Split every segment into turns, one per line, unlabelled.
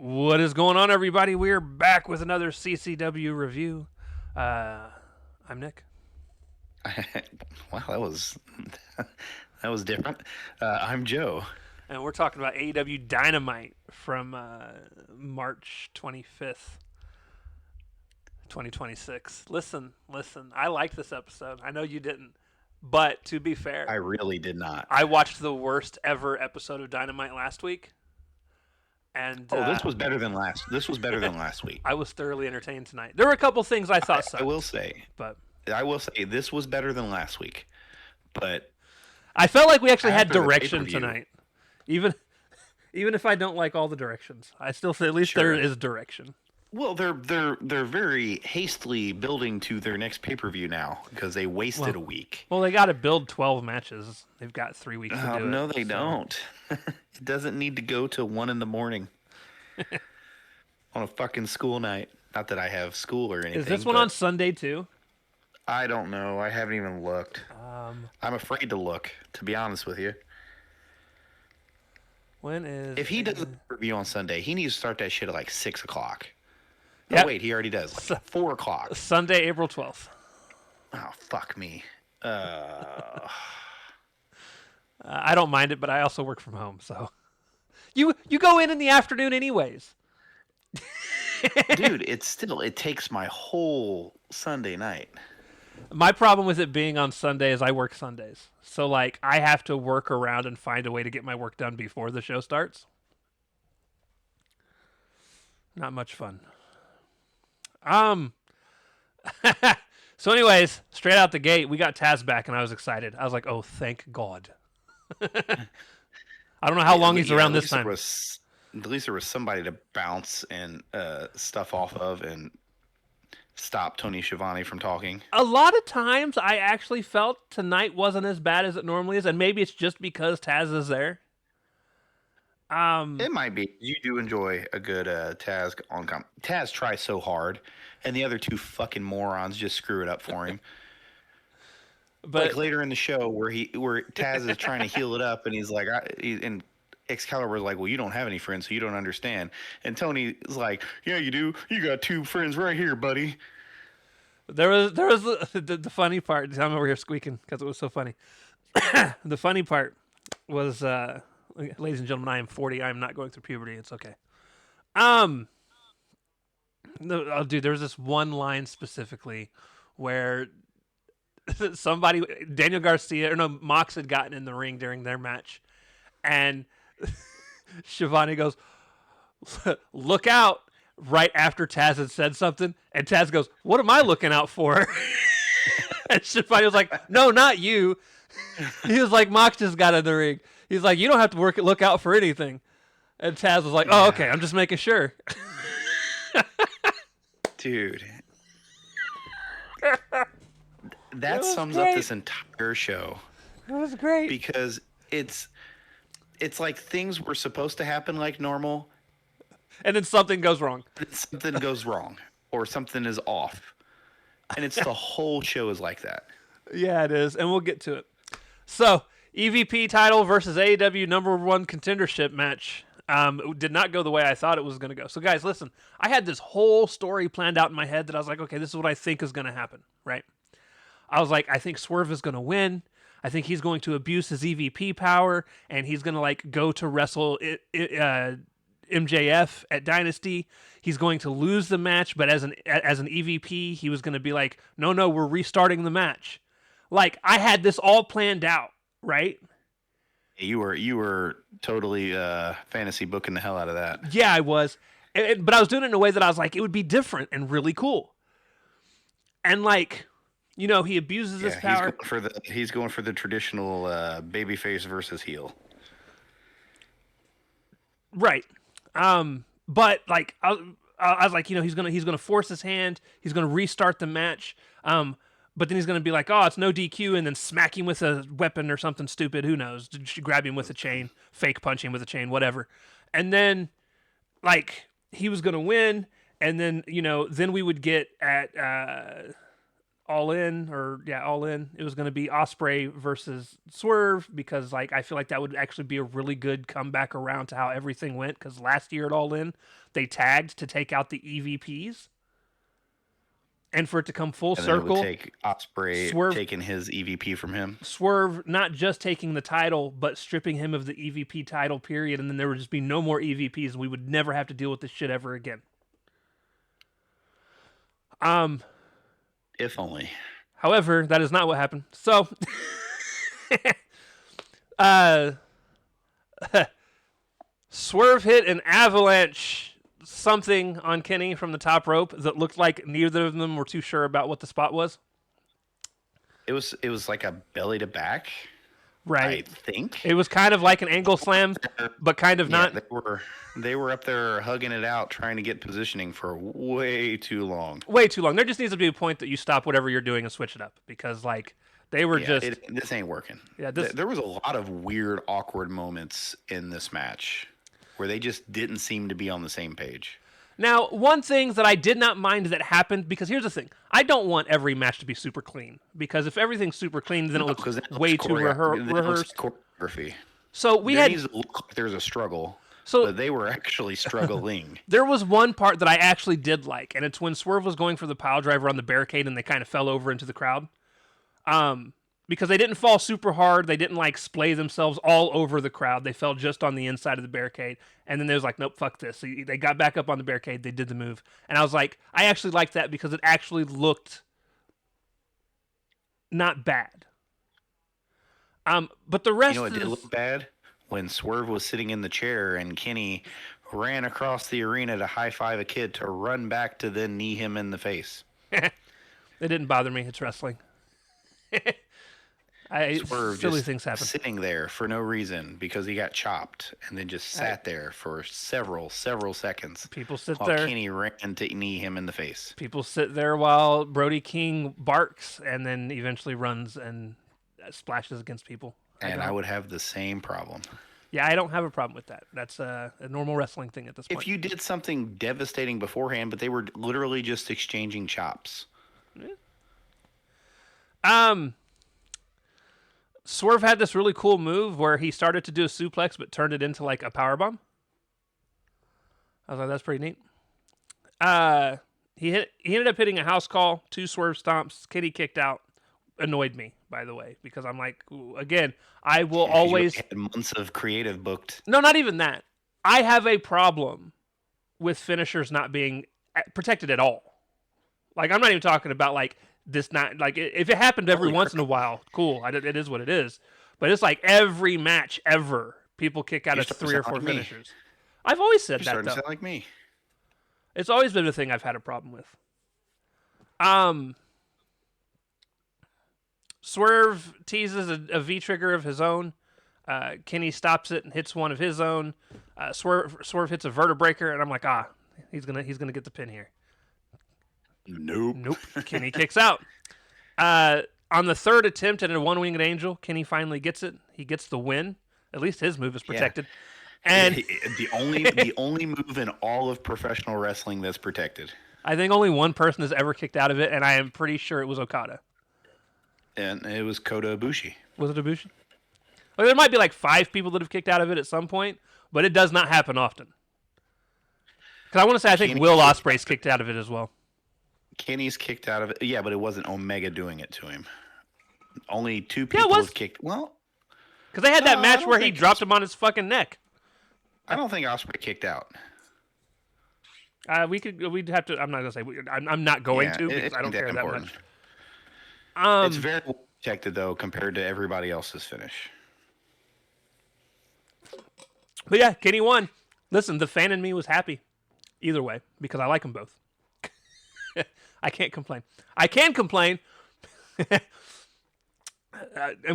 What is going on, everybody? We're back with another CCW review. I'm Nick.
Wow, that was different. I'm Joe.
And we're talking about AEW Dynamite from March 25th, 2026. Listen. I liked this episode. I know you didn't. But to be fair,
I really did not.
I watched the worst ever episode of Dynamite last week. And
Oh, this was better than last. This was better than last week.
I was thoroughly entertained tonight. There were a couple things I thought sucked.
I will say,
but
this was better than last week. But
I felt like we actually had
after the
direction
pay-per-view-
tonight. Even if I don't like all the directions, I still say at least
Sure.
there is direction.
Well, they're very hastily building to their next pay-per-view now because they wasted a week.
Well, they got to build 12 matches. They've got 3 weeks to do it.
No, they don't. It doesn't need to go till 1 a.m. on a fucking school night. Not that I have school or anything.
Is this one on Sunday too?
I don't know. I haven't even looked. I'm afraid to look, to be honest with you.
When is?
If he does a review on Sunday, he needs to start that shit at like 6 o'clock.
Yep.
Oh, wait, he already does. Like 4 o'clock.
Sunday, April 12th.
Oh, fuck me.
I don't mind it, but I also work from home, so you go in the afternoon anyways.
Dude, it takes my whole Sunday night.
My problem with it being on Sunday is I work Sundays. So, like, I have to work around and find a way to get my work done before the show starts. Not much fun. So anyways, straight out the gate, we got Taz back, and I was excited. I was like, oh, thank God. I don't know how long he's around this time.
At least there was somebody to bounce and stuff off of and stop Tony Schiavone from talking.
A lot of times, I actually felt tonight wasn't as bad as it normally is, and maybe it's just because Taz is there.
It might be. You do enjoy a good Taz on Taz tries so hard, and the other two fucking morons just screw it up for him.
But
like later in the show, where Taz is trying to heal it up, and he's like, and Excalibur's like, well, you don't have any friends, so you don't understand. And Tony is like, yeah, you do. You got 2 friends right here, buddy.
there was the funny part. I'm over here squeaking because it was so funny. The funny part was, ladies and gentlemen, I am 40. I am not going through puberty. It's okay. Dude, there was this one line specifically where Daniel Garcia, or no, Mox had gotten in the ring during their match, and Schiavone goes, look out, right after Taz had said something, and Taz goes, what am I looking out for? And Schiavone was like, no, not you. He was like, Mox just got in the ring. He's like, you don't have to look out for anything. And Taz was like, oh, okay, I'm just making sure.
Dude. That sums
great.
up this entire show.
It was great.
Because it's like things were supposed to happen like normal.
And then something goes wrong.
Something goes wrong. Or something is off. And it's the whole show is like that.
Yeah, it is. And we'll get to it. So, EVP title versus AEW #1 contendership match. Did not go the way I thought it was going to go. So, guys, listen. I had this whole story planned out in my head that I was like, okay, this is what I think is going to happen, right? I was like, I think Swerve is going to win. I think he's going to abuse his EVP power, and he's going to, like, go to wrestle MJF at Dynasty. He's going to lose the match, but as an EVP, he was going to be like, no, we're restarting the match. Like, I had this all planned out, right?
You were totally fantasy booking the hell out of that.
Yeah, I was. But I was doing it in a way that I was like, it would be different and really cool. And, like, you know, he abuses his power.
He's going for the traditional babyface versus heel.
Right. But, like, I was like, you know, he's gonna force his hand. He's gonna restart the match. But then he's going to be like, oh, it's no DQ, and then smack him with a weapon or something stupid. Who knows? Grab him with a chain, fake punch him with a chain, whatever. And then, like, he was going to win, and then, you know, then we would get at All In, All In. It was going to be Osprey versus Swerve because like I feel like that would actually be a really good comeback around to how everything went because last year at All In they tagged to take out the EVPs and for it to come full
And then it would
circle.
take Osprey
Swerve
taking his EVP from him.
Swerve not just taking the title, but stripping him of the EVP title, period, and then there would just be no more EVPs, and we would never have to deal with this shit ever again.
If only.
However, that is not what happened. So, uh, Swerve hit an avalanche something on Kenny from the top rope that looked like neither of them were too sure about what the spot was.
It was like a belly to back.
Right.
I think.
It was kind of like an angle slam, but kind of not.
They were up there hugging it out, trying to get positioning for way too long.
Way too long. There just needs to be a point that you stop whatever you're doing and switch it up because like they were
this ain't working.
Yeah,
there was a lot of weird, awkward moments in this match where they just didn't seem to be on the same page.
Now, one thing that I did not mind that happened, because here's the thing. I don't want every match to be super clean. Because if everything's super clean, then it looks way too rehearsed.
Choreography.
So
there needs to look like there's a struggle. So but they were actually struggling.
There was one part that I actually did like, and it's when Swerve was going for the pile driver on the barricade and they kind of fell over into the crowd. Because they didn't fall super hard. They didn't like splay themselves all over the crowd. They fell just on the inside of the barricade. And then they was like, nope, fuck this. So they got back up on the barricade. They did the move. And I was like, I actually liked that because it actually looked not bad. But the rest
it did look bad? When Swerve was sitting in the chair and Kenny ran across the arena to high-five a kid to run back to then knee him in the face.
It didn't bother me. It's wrestling.
Swerve
silly
just
things happen.
Sitting there for no reason because he got chopped and then just sat there for several seconds.
People sit
while
there.
Kenny ran to knee him in the face.
People sit there while Brody King barks and then eventually runs and splashes against people.
And I would have the same problem.
Yeah, I don't have a problem with that. That's a normal wrestling thing at this point.
If you did something devastating beforehand, but they were literally just exchanging chops.
Yeah. Swerve had this really cool move where he started to do a suplex but turned it into like a powerbomb. I was like, that's pretty neat. He ended up hitting a house call, 2 Swerve stomps, Kenny kicked out. Annoyed me, by the way, because I'm like, again, I will always
had months of creative booked.
No, not even that. I have a problem with finishers not being protected at all. Like, I'm not even talking about like this. Not like if it happened every once in a while, cool. It is what it is. But it's like every match ever, people kick out of 3 or 4 finishers. I've always said that.
Starting
though.
to sound like me.
It's always been a thing I've had a problem with. Swerve teases a V trigger of his own. Kenny stops it and hits one of his own. Swerve hits a vertebreaker, and I'm like, he's gonna get the pin here.
Nope.
Kenny kicks out. On the 3rd attempt at a one-winged angel, Kenny finally gets it. He gets the win. At least his move is protected.
Yeah.
And
the only move in all of professional wrestling that's protected.
I think only one person has ever kicked out of it, and I am pretty sure it was Okada.
And it was Kota Ibushi.
Was it Ibushi? Well, there might be like 5 people that have kicked out of it at some point, but it does not happen often. Because I want to say I think Will Ospreay's kicked out of it as well.
Kenny's kicked out of it. Yeah, but it wasn't Omega doing it to him. Only 2 people have kicked. Well,
because they had that match where he dropped him on his fucking neck.
I don't think Ospreay kicked out.
We'd have to. I'm not gonna say. I'm not going to because I don't care that much.
It's very well protected though compared to everybody else's finish.
But yeah, Kenny won. Listen, the fan in me was happy either way because I like them both. I can't complain. I can complain, and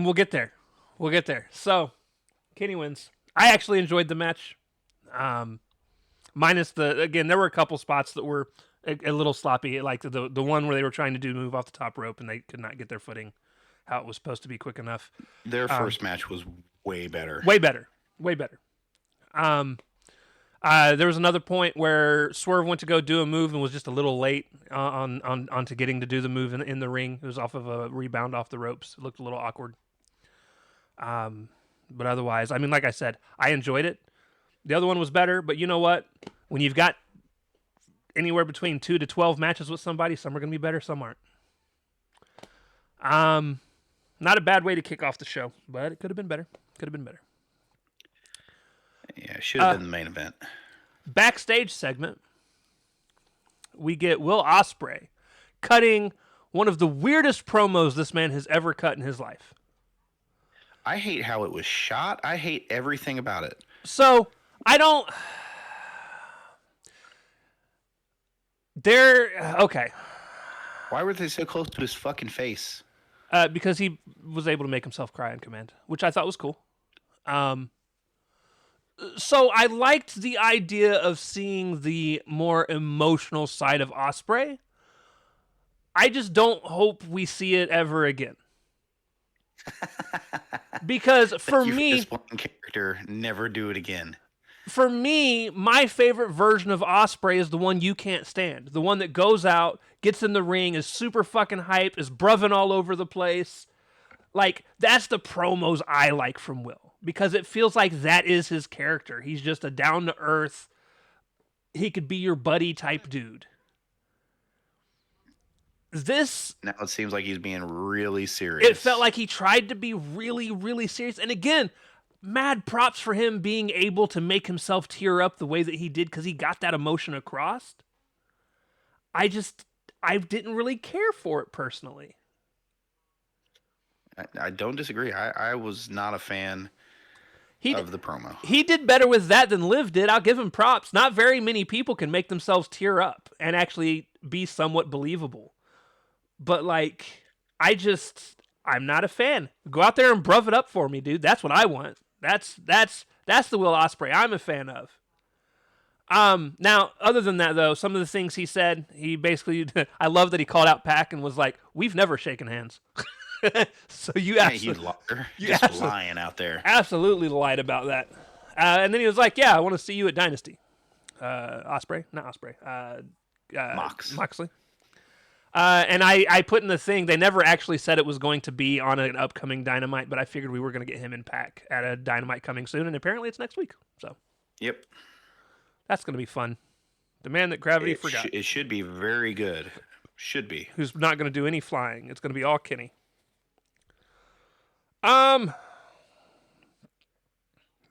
we'll get there. We'll get there. So, Kenny wins. I actually enjoyed the match. Minus again, there were a couple spots that were a little sloppy, like the one where they were trying to do move off the top rope and they could not get their footing how it was supposed to be quick enough.
Their first match was way better.
Way better. There was another point where Swerve went to go do a move and was just a little late onto getting to do the move in the ring. It was off of a rebound off the ropes. It looked a little awkward. But otherwise, I mean, like I said, I enjoyed it. The other one was better, but you know what? When you've got anywhere between 2 to 12 matches with somebody, some are going to be better, some aren't. Not a bad way to kick off the show, but it could have been better. Could have been better.
Yeah, it should have been the main event.
Backstage segment, we get Will Ospreay cutting one of the weirdest promos this man has ever cut in his life.
I hate how it was shot. I hate everything about it.
So, I don't... Okay.
Why were they so close to his fucking face?
Because he was able to make himself cry on command, which I thought was cool. So I liked the idea of seeing the more emotional side of Ospreay. I just don't hope we see it ever again. Because for me,
this one character, never do it again.
For me, my favorite version of Ospreay is the one you can't stand. The one that goes out, gets in the ring, is super fucking hype, is bruving all over the place. Like, that's the promos I like from Will. Because it feels like that is his character. He's just a down-to-earth, he could be your buddy type dude.
Now it seems like he's being really serious.
It felt like he tried to be really, really serious. And again, mad props for him being able to make himself tear up the way that he did because he got that emotion across. I didn't really care for it personally.
I don't disagree. I was not a fan of the promo.
He did better with that than Liv did. I'll give him props. Not very many people can make themselves tear up and actually be somewhat believable. But like, I'm not a fan. Go out there and bruv it up for me, dude. That's what I want. That's the Will Ospreay I'm a fan of. Now, other than that, though, some of the things he said, he basically, I love that he called out Pac and was like, "We've never shaken hands." So you
just lying out there.
Absolutely lied about that. And then he was like, "Yeah, I want to see you at Dynasty." Ospreay, not Ospreay. Moxley. And I put in the thing, they never actually said it was going to be on an upcoming Dynamite, but I figured we were going to get him in Pac at a Dynamite coming soon, and apparently it's next week. So,
yep.
That's going to be fun. The man that gravity forgot.
It should be very good. Should be.
Who's not going to do any flying. It's going to be all Kenny.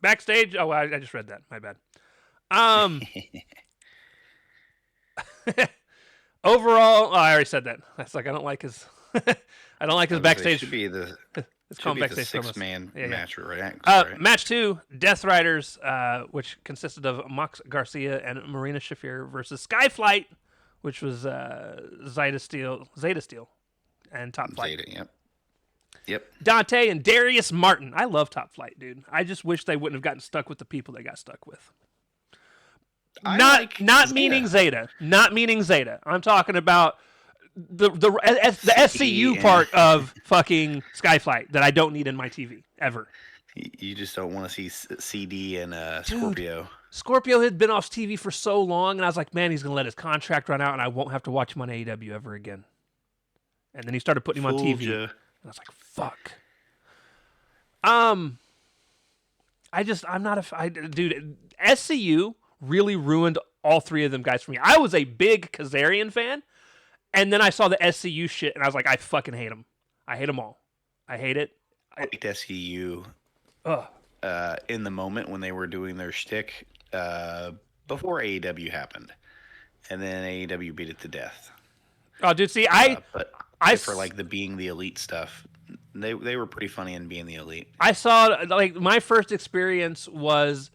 Backstage. Oh, I just read that. My bad. Overall, I already said that. That's like I don't like his. I don't like his backstage.
It should be the.
It's called backstage.
6-man match, right?
Match 2, Death Riders, which consisted of Mox Garcia and Marina Shafir versus Skyflight, which was Zeta Steel, and Top Flight.
Zeta, yep.
Dante and Darius Martin. I love Top Flight, dude. I just wish they wouldn't have gotten stuck with the people they got stuck with. Not meaning Zeta. Not meaning Zeta. I'm talking about the SCU part of fucking Skyflight that I don't need in my TV ever.
You just don't want to see CD and Scorpio.
Dude, Scorpio had been off TV for so long, and I was like, man, he's gonna let his contract run out, and I won't have to watch him on AEW ever again. And then he started putting him on TV, and I was like, fuck. I'm not a dude. SCU really ruined all three of them guys for me. I was a big Kazarian fan, and then I saw the SCU shit, and I was like, I fucking hate them. I hate them all. I hate it.
I liked SCU in the moment when they were doing their shtick before AEW happened, and then AEW beat it to death.
Oh, dude, see,
for like the being the elite stuff, they were pretty funny in being the elite.
I saw, like, my first experience was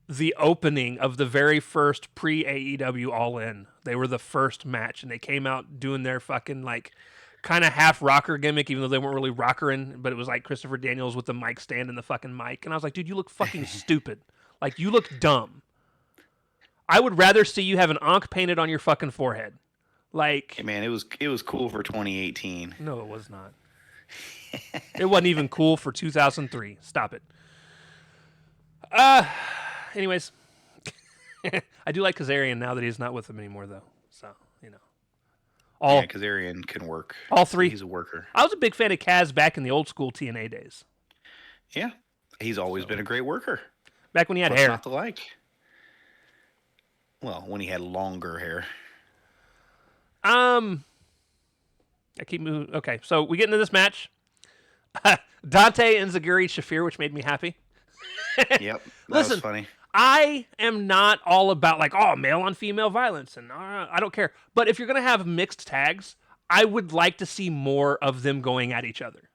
the opening of the very first pre-AEW All In. They were the first match, and they came out doing their fucking, like, kind of half rocker gimmick, even though they weren't really rockering, but it was like Christopher Daniels with the mic stand and the fucking mic. And I was like, dude, you look fucking stupid. Like, you look dumb. I would rather see you have an ankh painted on your fucking forehead. Like,
hey man, it was cool for 2018.
No, it was not. It wasn't even cool for 2003. Stop it. Anyways, I do like Kazarian now that he's not with them anymore, though. So you know,
Yeah,
all
Kazarian can work.
all three.
He's a worker.
I was a big fan of Kaz back in the old school TNA days.
Yeah, he's always been a great worker.
Back when he had
What's
hair.
not to like? Well, when he had longer hair.
I keep moving. Okay, so we get into this match. Dante and Zaguri Shafir, which made me happy.
Yep, that
Listen,
was funny.
I am not all about like, oh, male on female violence, and I don't care. But if you're gonna have mixed tags, I would like to see more of them going at each other.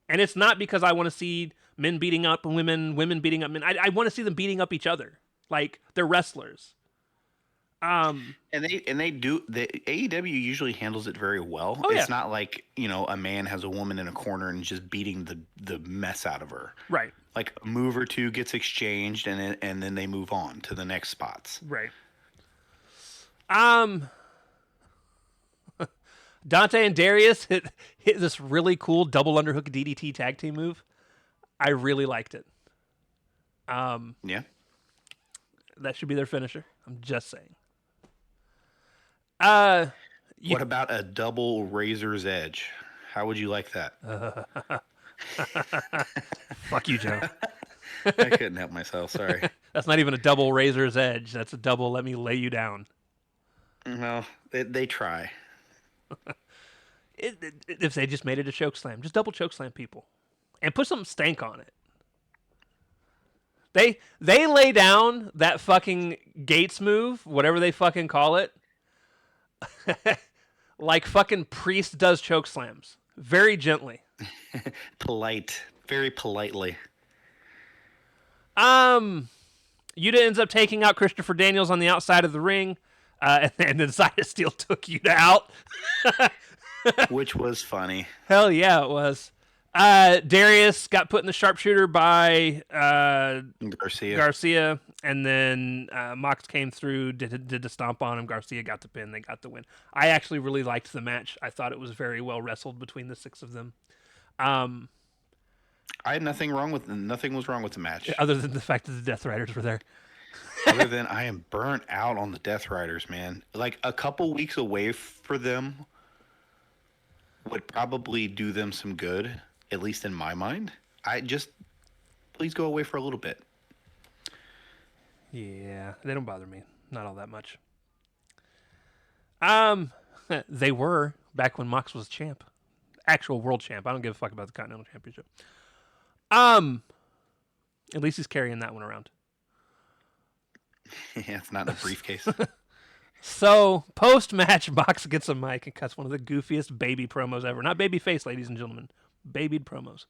And it's not because I want to see men beating up women, women beating up men. I want to see them beating up each other. Like they're wrestlers.
And they do the AEW usually handles it very well.
Oh, yeah.
It's not like, a man has a woman in a corner and just beating the mess out of her.
Right.
Like a move or two gets exchanged and then they move on to the next spots.
Right. Dante and Darius hit this really cool double underhook DDT tag team move. I really liked it.
Yeah.
That should be their finisher. I'm just saying.
What about a double razor's edge? How would you like that?
Fuck you, Joe.
I couldn't help myself. Sorry.
That's not even a double razor's edge. That's a double let me lay you down.
Well, they try.
If they just made it a choke slam, just double choke slam people, and put some stank on it. They lay down that fucking Gates move, whatever they fucking call it, like fucking Priest does choke slams, very gently.
Very politely.
Yuta ends up taking out Christopher Daniels on the outside of the ring, and then Zayda Steel took Yuta out.
Which was funny.
Hell yeah, it was. Darius got put in the sharpshooter by Garcia, and then Mox came through, did the stomp on him. Garcia got the pin. They got the win. I actually really liked the match. I thought it was very well wrestled between the six of them.
I had nothing was wrong with the match.
Other than the fact that the Death Riders were there.
Other than I am burnt out on the Death Riders, man. Like a couple weeks away for them would probably do them some good, at least in my mind. Please go away for a little bit.
Yeah, they don't bother me. Not all that much. They were back when Mox was champ. Actual world champ. I don't give a fuck about the Continental Championship. At least he's carrying that one around.
Yeah, it's not in a briefcase.
So, post-match, Mox gets a mic and cuts one of the goofiest baby promos ever. Not baby face, ladies and gentlemen. Babied promos.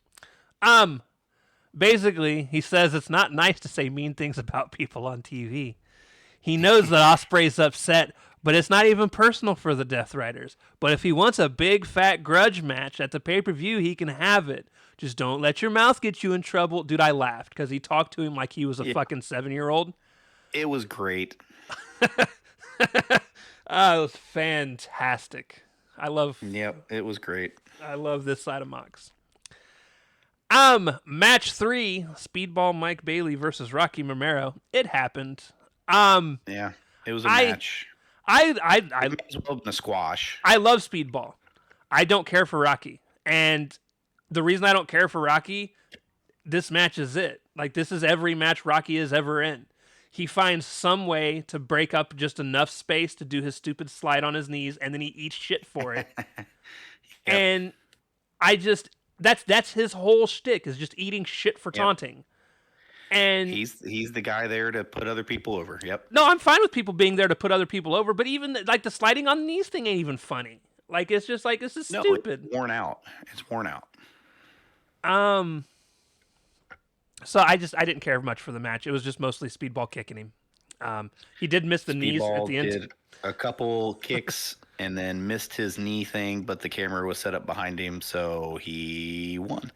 Basically, he says it's not nice to say mean things about people on TV. He knows that Ospreay's upset, but it's not even personal for the Death Riders. But if he wants a big fat grudge match at the pay-per-view, he can have it. Just don't let your mouth get you in trouble. Dude, I laughed because he talked to him like he was a fucking 7-year-old.
It was great.
It was fantastic.
Yep, it was great.
I love this side of Mox. Match 3, Speedball Mike Bailey versus Rocky Romero. It happened.
Yeah, it was a match.
I
It may as well have been a squash.
I love Speedball. I don't care for Rocky. And the reason I don't care for Rocky, this match is it. Like, this is every match Rocky is ever in. He finds some way to break up just enough space to do his stupid slide on his knees, and then he eats shit for it. Yep. And that's his whole shtick, is just eating shit for taunting. And
he's the guy there to put other people over. Yep.
No, I'm fine with people being there to put other people over, but even like the sliding on the knees thing ain't even funny. Like, it's just like, this is stupid.
It's worn out. It's worn out.
So I didn't care much for the match. It was just mostly Speedball kicking him. He did miss the knees at the end.
Did a couple kicks and then missed his knee thing, but the camera was set up behind him, so he won.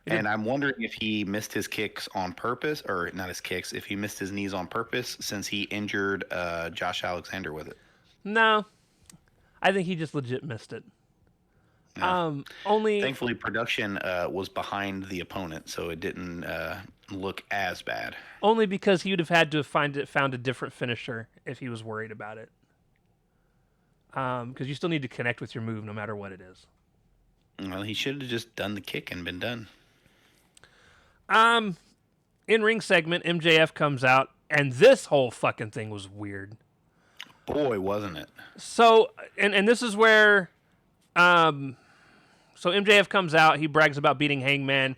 And I'm wondering if he missed his kicks on purpose, or not his kicks, if he missed his knees on purpose, since he injured Josh Alexander with it.
No, I think he just legit missed it.
No. Thankfully, production was behind the opponent, so it didn't look as bad.
Only because he would have had to have found a different finisher if he was worried about it. Because you still need to connect with your move no matter what it is.
Well, he should have just done the kick and been done.
In ring segment, MJF comes out, and this whole fucking thing was weird.
Boy, wasn't it?
So, and this is where, so MJF comes out. He brags about beating Hangman.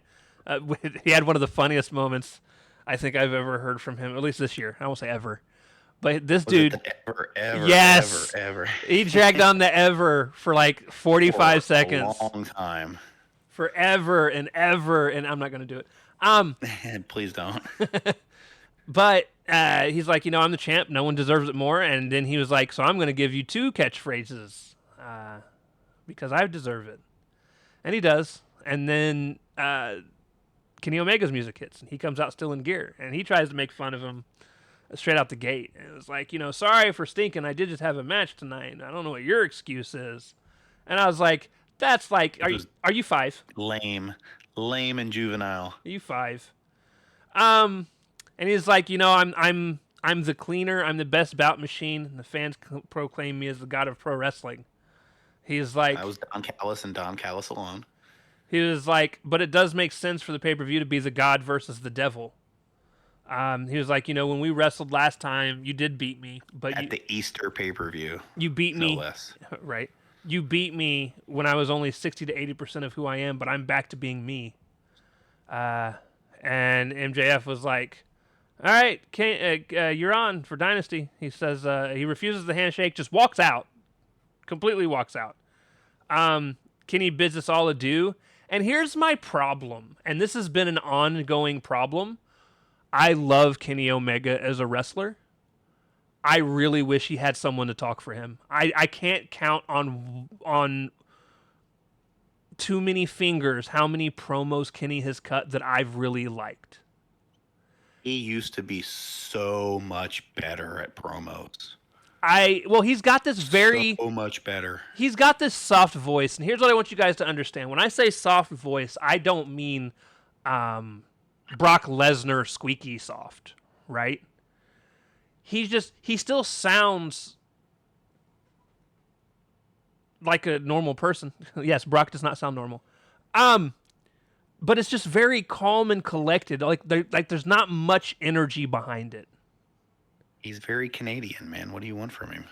He had one of the funniest moments I think I've ever heard from him, at least this year. I won't say ever, but this dude, yes,
ever.
He dragged on the ever for like 45 seconds,
a long time,
forever and ever, and I'm not gonna do it.
Please don't.
But he's like, I'm the champ. No one deserves it more. And then he was like, so I'm going to give you 2 catchphrases because I deserve it. And he does. And then Kenny Omega's music hits, and he comes out still in gear. And he tries to make fun of him straight out the gate. And it was like, sorry for stinking. I did just have a match tonight. I don't know what your excuse is. And I was like, that's like, are you 5?
Lame and juvenile.
Are you 5? And he's like, I'm the cleaner. I'm the best bout machine. And the fans proclaim me as the god of pro wrestling. He's like,
I was Don Callis and Don Callis alone.
He was like, but it does make sense for the pay-per-view to be the god versus the devil. He was like, when we wrestled last time, you did beat me, but
at the Easter pay-per-view,
you beat me,
less.
Right? You beat me when I was only 60 to 80% of who I am, but I'm back to being me. And MJF was like, all right, you're on for Dynasty. He says he refuses the handshake, just walks out. Completely walks out. Kenny bids us all adieu. And here's my problem, and this has been an ongoing problem. I love Kenny Omega as a wrestler. I really wish he had someone to talk for him. I can't count on too many fingers how many promos Kenny has cut that I've really liked.
He used to be so much better at promos.
He's got this so
much better.
He's got this soft voice, and here's what I want you guys to understand. When I say soft voice, I don't mean Brock Lesnar squeaky soft, right? He still sounds like a normal person. Yes, Brock does not sound normal. But it's just very calm and collected. Like there's not much energy behind it.
He's very Canadian, man. What do you want from him?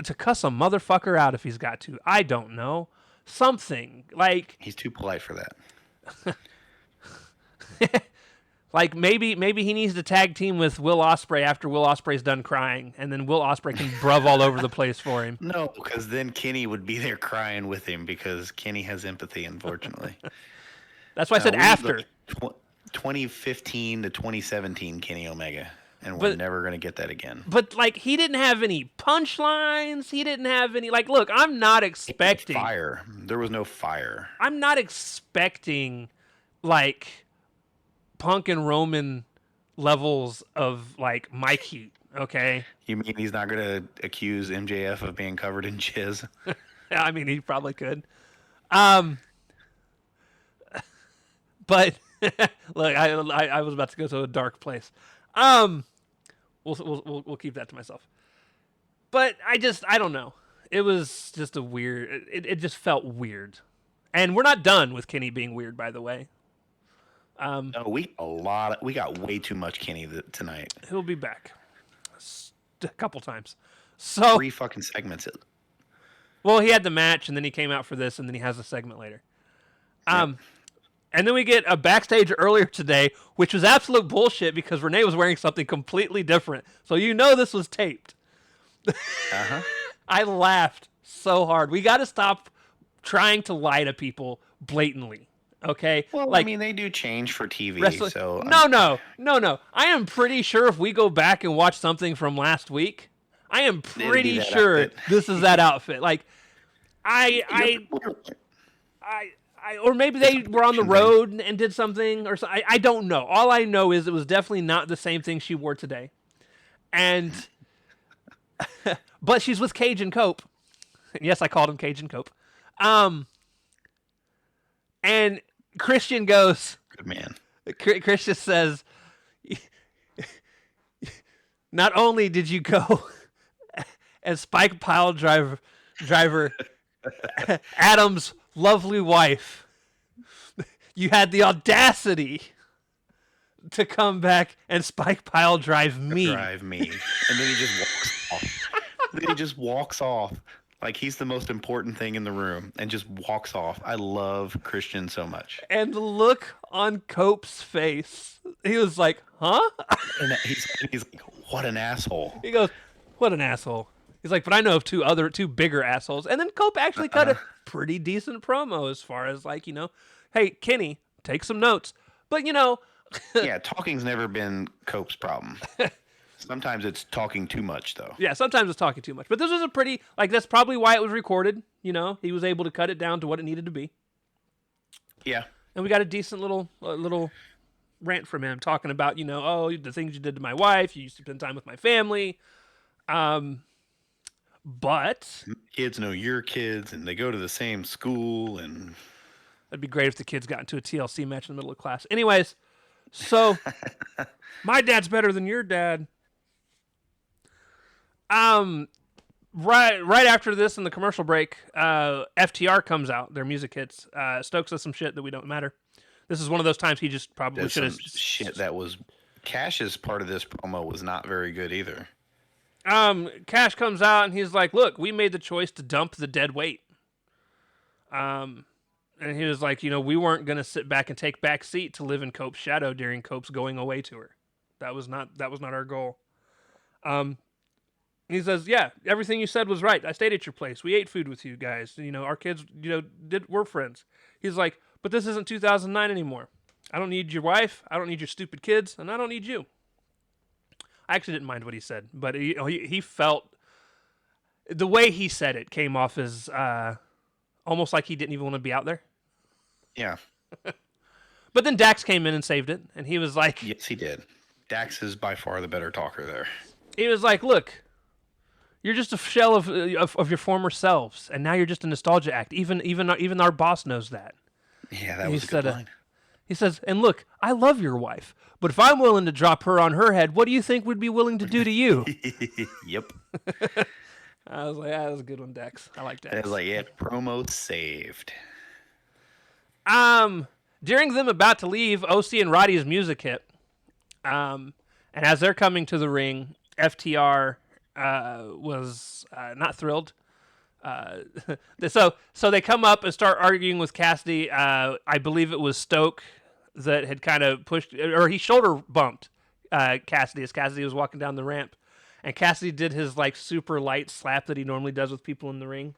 To cuss a motherfucker out if he's got to. I don't know. Something. Like...
He's too polite for
that. Like, maybe he needs to tag team with Will Ospreay after Will Ospreay's done crying, and then Will Ospreay can bruv all over the place for him.
No, because then Kenny would be there crying with him, because Kenny has empathy, unfortunately.
That's why I said after.
2015 to 2017 Kenny Omega. And we're never going to get that again.
But, like, he didn't have any punchlines. He didn't have any... Like, look, I'm not expecting...
Fire. There was no fire.
I'm not expecting, like, Punk and Roman levels of, like, mic heat, okay?
You mean he's not going to accuse MJF of being covered in jizz?
I mean, he probably could. But, look, I was about to go to a dark place. We'll keep that to myself. But I don't know. It was just a weird. It just felt weird, and we're not done with Kenny being weird, by the way.
No, we got way too much Kenny tonight.
He'll be back a couple times. So
3 fucking segments.
Well, he had the match, and then he came out for this, and then he has a segment later. Yep. And then we get a backstage earlier today, which was absolute bullshit because Renee was wearing something completely different. So this was taped.
Uh-huh.
I laughed so hard. We got to stop trying to lie to people blatantly, okay?
Well, I mean, they do change for TV,
wrestling.
So...
No. I am pretty sure if we go back and watch something from last week, I am pretty sure this is that outfit. Like, or maybe they were on the road and did something, or something. I don't know. All I know is it was definitely not the same thing she wore today. And, but she's with Cajun Cope. Yes, I called him Cajun Cope. And Christian goes,
good man.
Chris just says, not only did you go as Spike Pile driver Adam's lovely wife, you had the audacity to come back and Spike Pile drive me.
Drive me. And then he just walks off. Then he just walks off like he's the most important thing in the room and just walks off. I love Christian so much.
And the look on Cope's face, he was like, huh?
And he's like, what an asshole.
He goes, what an asshole. He's like, but I know of two bigger assholes. And then Cope actually cut a pretty decent promo as far as like, hey, Kenny, take some notes. But
Yeah, talking's never been Cope's problem. Sometimes it's talking too much, though.
Yeah, sometimes it's talking too much. But this was a pretty, that's probably why it was recorded. He was able to cut it down to what it needed to be.
Yeah.
And we got a decent little rant from him talking about, oh, the things you did to my wife. You used to spend time with my family. But
kids know your kids, and they go to the same school, and
it'd be great if the kids got into a TLC match in the middle of class. Anyways, so my dad's better than your dad. Right after this in the commercial break, FTR comes out. Their music hits. Stokes says some shit that we don't matter. This is one of those times he just probably should have
shit that was Cash's part of this promo was not very good either.
Cash comes out and he's like, "Look, we made the choice to dump the dead weight." And he was like, we weren't gonna sit back and take back seat to live in Cope's shadow during Cope's going away tour. That was not our goal. He says, "Yeah, everything you said was right. I stayed at your place. We ate food with you guys. Our kids, we're friends." He's like, "But this isn't 2009 anymore. I don't need your wife. I don't need your stupid kids, and I don't need you." I actually didn't mind what he said, but he felt the way he said it came off as almost like he didn't even want to be out there.
Yeah.
But then Dax came in and saved it, and he was like,
"Yes, he did. Dax is by far the better talker there."
He was like, "Look, you're just a shell of your former selves, and now you're just a nostalgia act. Even our boss knows that."
Yeah, that was a good line.
He says, "And look, I love your wife, but if I'm willing to drop her on her head, what do you think we'd be willing to do to you?"
Yep.
I was like, that was a good one, Dex. I like Dex.
I was like, yeah, promo saved.
During them about to leave, OC and Roddy's music hit. And as they're coming to the ring, FTR was not thrilled. So they come up and start arguing with Cassidy. I believe it was Stoke that had kind of pushed, or he shoulder bumped Cassidy as Cassidy was walking down the ramp. And Cassidy did his super light slap that he normally does with people in the ring.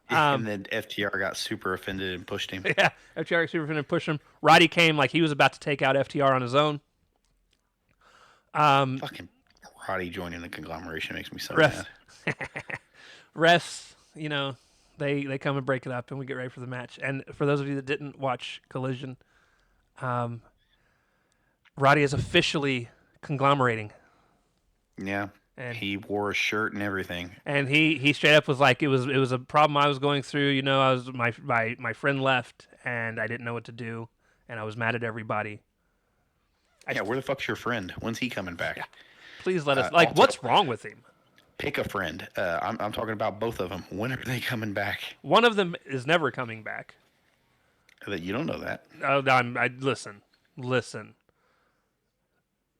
And then FTR got super offended and pushed him.
Yeah, FTR got super offended and pushed him. Roddy came like he was about to take out FTR on his own.
Fucking Roddy joining the conglomeration makes me so mad.
Refs, they come and break it up, and we get ready for the match. And for those of you that didn't watch Collision, Roddy is officially conglomerating.
Yeah, and he wore a shirt and everything.
And he straight up was like, it was a problem I was going through. I was my friend left, and I didn't know what to do, and I was mad at everybody.
Where the fuck's your friend? When's he coming back?
Yeah. Please let us. What's wrong with him?
Pick a friend. I'm talking about both of them. When are they coming back?
One of them is never coming back.
You don't know that.
Listen.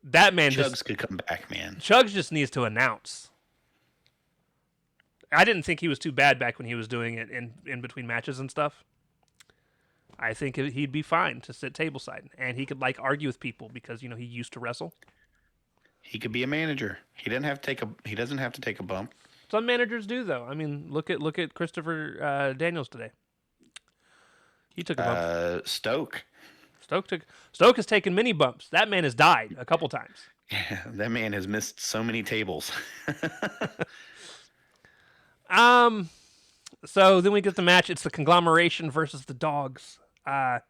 That man
Chugs could come back, man.
Chugs just needs to announce. I didn't think he was too bad back when he was doing it in between matches and stuff. I think he'd be fine to sit tableside, and he could argue with people because he used to wrestle.
He could be a manager. He doesn't have to take a bump.
Some managers do, though. I mean, look at Christopher Daniels today. He took a bump. Stoke has taken many bumps. That man has died a couple times.
Yeah, that man has missed so many tables.
So then we get the match. It's the conglomeration versus the dogs. I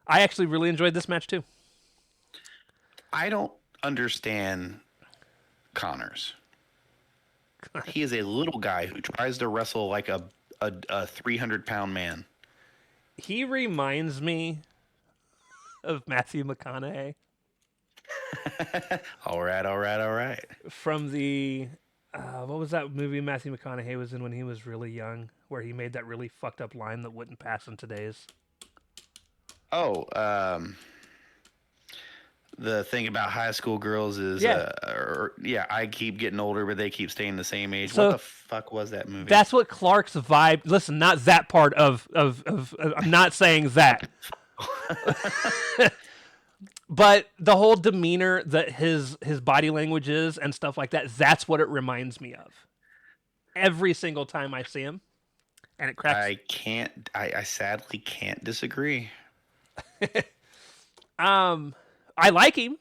actually really enjoyed this match too.
I don't understand Connors. He is a little guy who tries to wrestle like a 300-pound man.
He reminds me of Matthew McConaughey
All right, all right, all right.
from the what was that movie Matthew McConaughey was in when he was really young, where he made that really fucked up line that wouldn't pass in today's.
Oh, the thing about high school girls is,
Yeah.
yeah, I keep getting older, but they keep staying the same age.
So
What the fuck was that movie?
that's what Clark's vibe. Listen, not that part of I'm not saying that. But the whole demeanor that his body language is and stuff like that, that's what it reminds me of. Every single time I see him. And it cracks.
I sadly can't disagree.
I like him.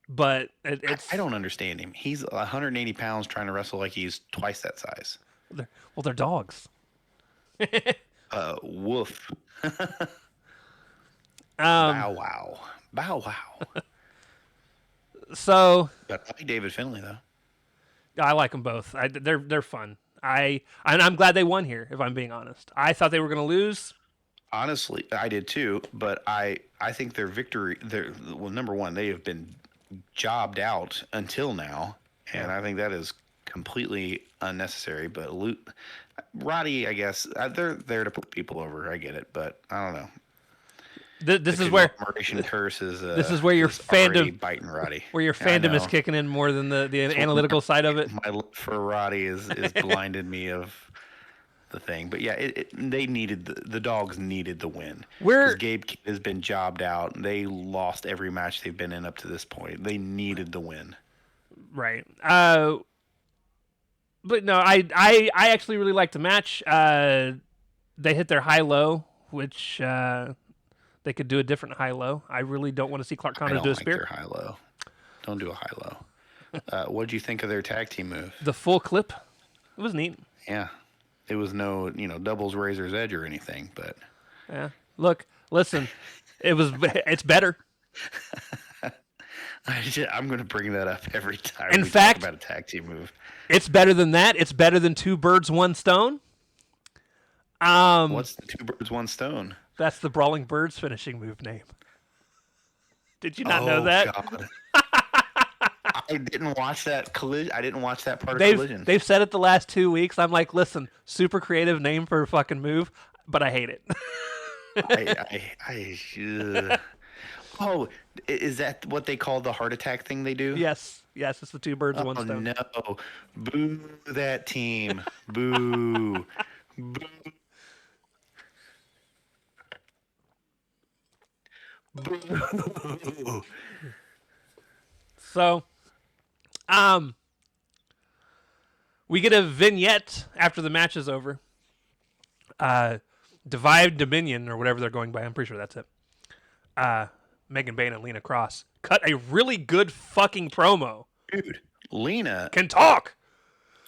But it's
I don't understand him. He's 180 pounds trying to wrestle like he's twice that size.
they're dogs.
Woof.
Um,
Bow wow. Bow wow.
so
But I like David Finlay though.
I like them both. They're fun. I'm glad they won here. If I'm being honest, I thought they were going to lose.
Honestly, I did too. But I think their victory. Well, number one, they have been jobbed out until now, and I think that is completely unnecessary. But Roddy, I guess they're there to put people over. I get it, but I don't know.
This is where
conglomeration curse is.
This is where your
is already
fandom
biting Roddy.
where your
Yeah, I
fandom is
know.
kicking in more than the analytical side of it.
My love for Roddy is blinded me of the thing. But yeah, they needed the dogs needed the win.
We're-
Because Gabe Kidd has been jobbed out. They lost every match they've been in up to this point. They needed the win.
Right. But no, I actually really liked the match. They hit their high low, which they could do a different high low. I really don't want to see Clark
I
Connors
don't
do a
like
spear.
their high low. Don't do a high low. What did you think of their tag team move?
The full clip, it was neat.
Yeah, it was no doubles razor's edge or anything, but
Yeah. Look, listen, it's better.
I'm going to bring that up every time
In
we
fact-
talk about a tag team move.
It's better than that. It's better than two birds, one stone.
What's the two birds, one stone?
That's the Brawling Birds finishing move name. Did you not know
Oh,
that?
God. I didn't watch that collision. I didn't watch that part of collision.
They've said it the last 2 weeks. I'm like, listen, super creative name for a fucking move, but I hate it.
Oh, is that what they call the heart attack thing they do?
yes, it's the two birds, one
Oh
stone.
no! Boo that team! Boo! Boo! Boo!
So, we get a vignette after the match is over. Divide Dominion, or whatever they're going by. I'm pretty sure that's it. Megan Bain and Lena Cross cut a really good fucking promo.
Dude, Lena
Can talk.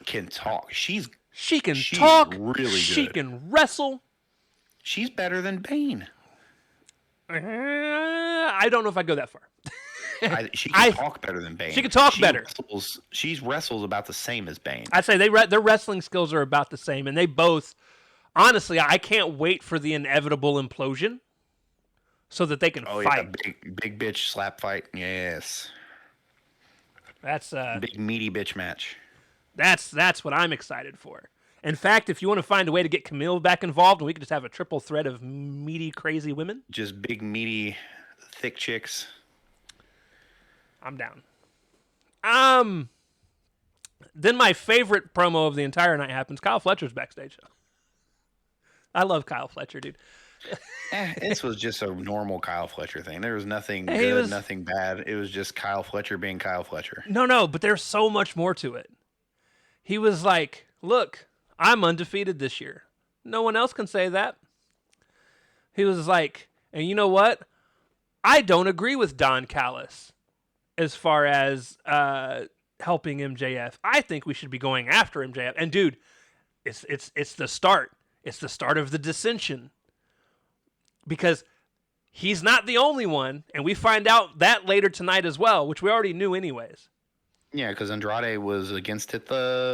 can talk. She's
She's talk.
really
She
good.
can wrestle.
She's better than Bane.
I don't know if I'd go that far.
She can talk better than Bane.
She can talk better.
She wrestles about the same as Bane.
I'd say their wrestling skills are about the same, and they both. Honestly, I can't wait for the inevitable implosion, so that they can fight.
Yeah, big bitch slap fight. Yes,
That's
big meaty bitch match.
That's what I'm excited for. In fact, if you want to find a way to get Camille back involved, and we could just have a triple threat of meaty, crazy women,
Just big meaty, thick chicks.
I'm down. Then my favorite promo of the entire night happens. Kyle Fletcher's backstage. I love Kyle Fletcher, dude.
This was just a normal Kyle Fletcher thing. There was nothing
He
good,
was-
nothing bad. It was just Kyle Fletcher being Kyle Fletcher.
No, but there's so much more to it. He was like, look, I'm undefeated this year. No one else can say that. He was like, and you know what? I don't agree with Don Callis as far as helping MJF. I think we should be going after MJF. And dude, it's the start. It's the start of the dissension. Because he's not the only one, and we find out that later tonight as well, which we already knew anyways.
Yeah, because Andrade was against it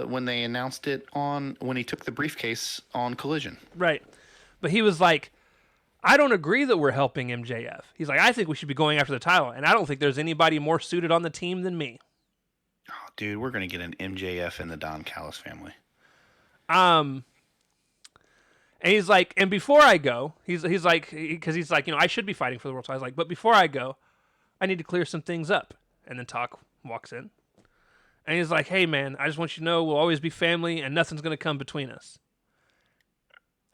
when they announced it when he took the briefcase on Collision.
Right. But he was like, I don't agree that we're helping MJF. He's like, I think we should be going after the title, and I don't think there's anybody more suited on the team than me.
Oh, dude, we're gonna get an MJF in the Don Callis family.
Um, and he's like, and before I go, he's like, because he's like, I should be fighting for the world title. I was like, but before I go, I need to clear some things up. And then Talk walks in, and he's like, hey man, I just want you to know we'll always be family, and nothing's gonna come between us.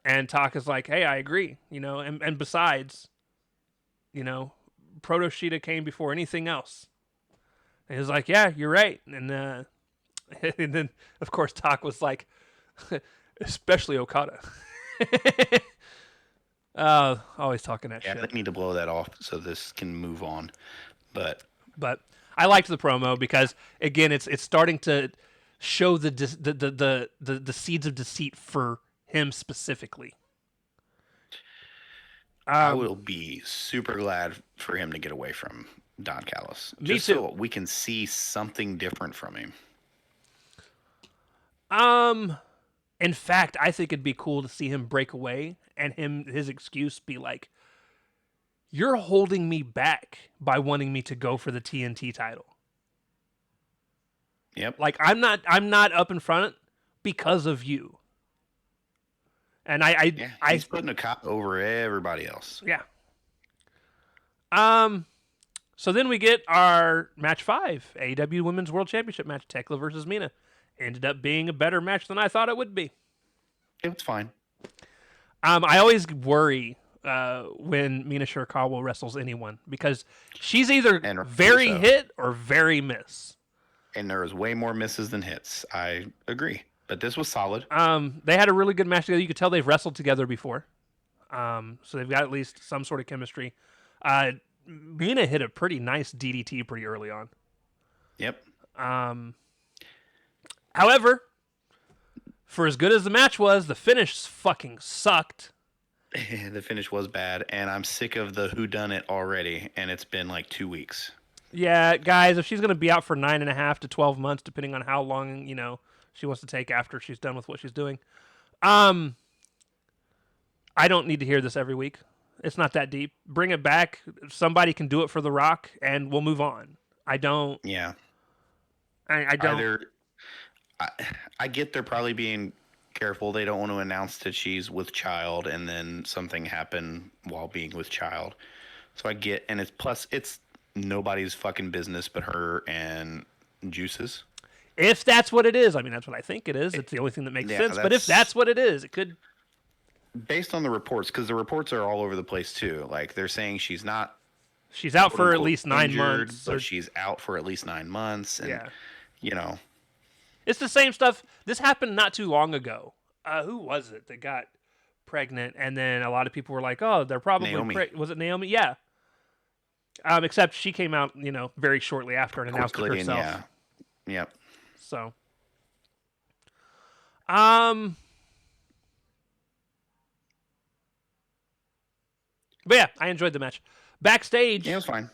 And Talk is like, hey, I agree, and besides, Proto Sheeta came before anything else. And he's like, yeah, you're right. And and then of course Talk was like, especially Okada. Always talking that shit.
Yeah, they need to blow that off so this can move on. But
I liked the promo because again, it's starting to show the seeds of deceit for him specifically.
I will be super glad for him to get away from Don Callis.
Me
just
too.
So we can see something different from him.
In fact, I think it'd be cool to see him break away and his excuse be like, you're holding me back by wanting me to go for the TNT title.
Yep.
Like I'm not up in front because of you. And
he's putting a cop over everybody else.
Yeah. So then we get our match 5, AEW Women's World Championship match, Tekla versus Mina. Ended up being a better match than I thought it would be.
It was fine.
I always worry when Mina Shirakawa wrestles anyone because she's either very hit or very miss.
And there was way more misses than hits. I agree. But this was solid.
They had a really good match together. You could tell they've wrestled together before. So they've got at least some sort of chemistry. Mina hit a pretty nice DDT pretty early on.
Yep.
However, for as good as the match was, the finish fucking sucked.
The finish was bad, and I'm sick of the whodunit already, and it's been like 2 weeks.
Yeah, guys, if she's going to be out for 9.5 to 12 months, depending on how long, she wants to take after she's done with what she's doing. I don't need to hear this every week. It's not that deep. Bring it back. Somebody can do it for The Rock, and we'll move on. I don't.
Yeah.
I don't.
I get they're probably being careful. They don't want to announce that she's with child, and then something happened while being with child. So I get, and it's nobody's fucking business but her and Juice's.
If that's what it is, I mean, that's what I think it is. It's the only thing that makes sense. But if that's what it is, it could.
Based on the reports, because the reports are all over the place too. Like they're saying she's not.
She's out for at least 9
injured,
months.
But she's out for at least 9 months. And,
yeah. It's the same stuff. This happened not too long ago. Who was it that got pregnant? And then a lot of people were like, oh, they're probably was it Naomi? Yeah. Except she came out, very shortly after and announced it herself.
Yeah. Yep.
So. But yeah, I enjoyed the match. Backstage.
Yeah, it was fine.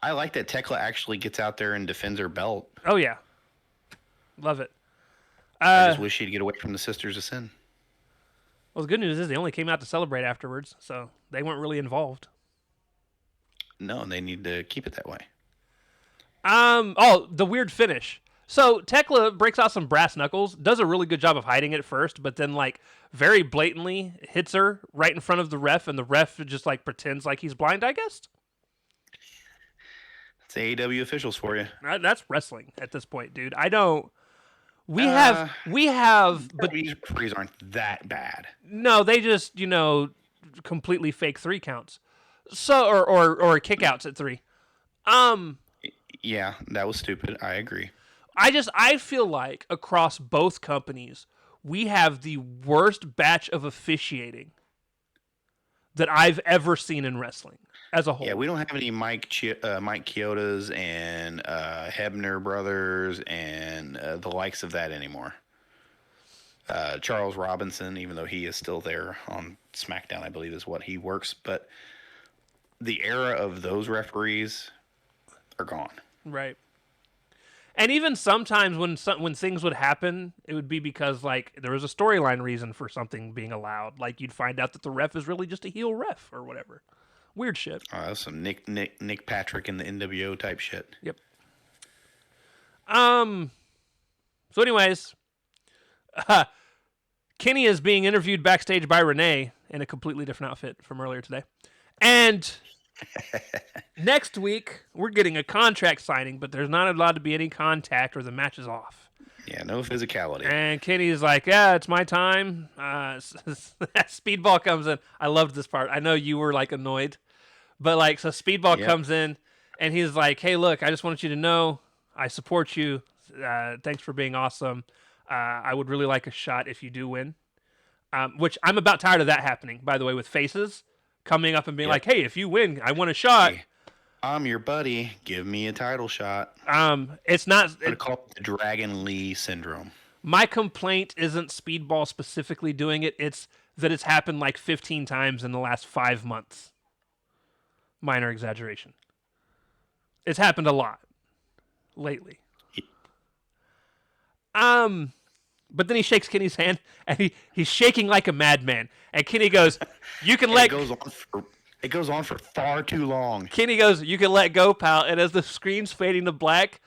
I like that Tekla actually gets out there and defends her belt.
Oh, yeah. Love it.
I just wish she'd get away from the Sisters of Sin.
Well, the good news is they only came out to celebrate afterwards, so they weren't really involved.
No, they need to keep it that way.
The weird finish. So Tekla breaks out some brass knuckles, does a really good job of hiding it first, but then very blatantly hits her right in front of the ref, and the ref just pretends like he's blind, I guess.
It's AEW officials for you.
That's wrestling at this point, dude. I don't. We have, but
these referees aren't that bad.
No, they just completely fake 3 counts, so or kickouts at 3.
Yeah, that was stupid. I agree.
I feel like across both companies, we have the worst batch of officiating that I've ever seen in wrestling as a whole.
Yeah, we don't have any Mike Chiodas and Hebner brothers and the likes of that anymore. Charles Robinson, even though he is still there on SmackDown, I believe is what he works. But the era of those referees are gone.
Right. And even sometimes when things would happen, it would be because like there was a storyline reason for something being allowed. Like you'd find out that the ref is really just a heel ref or whatever. Weird shit.
Oh, that's some Nick Patrick and the NWO type shit.
Yep. So, anyways, Kenny is being interviewed backstage by Renee in a completely different outfit from earlier today, and next week we're getting a contract signing, but there's not allowed to be any contact or the match is off.
Yeah, no physicality.
And Kenny's like, "Yeah, it's my time." Speedball comes in. I loved this part. I know you were like annoyed, but like, so Speedball comes in, and he's like, "Hey, look, I just wanted you to know I support you. Thanks for being awesome. I would really like a shot if you do win." Which I'm about tired of that happening, by the way, with faces coming up and being like, "Hey, if you win, I want a shot."
Hey, I'm your buddy. Give me a title shot.
It's not.
I'm gonna call it the Dragon Lee syndrome.
My complaint isn't Speedball specifically doing it. It's that it's happened like 15 times in the last 5 months. Minor exaggeration. It's happened a lot lately. But then he shakes Kenny's hand, and he's shaking like a madman. And Kenny goes, "You can let."
It goes on for far too long.
Kenny goes, "You can let go, pal." And as the screen's fading to black,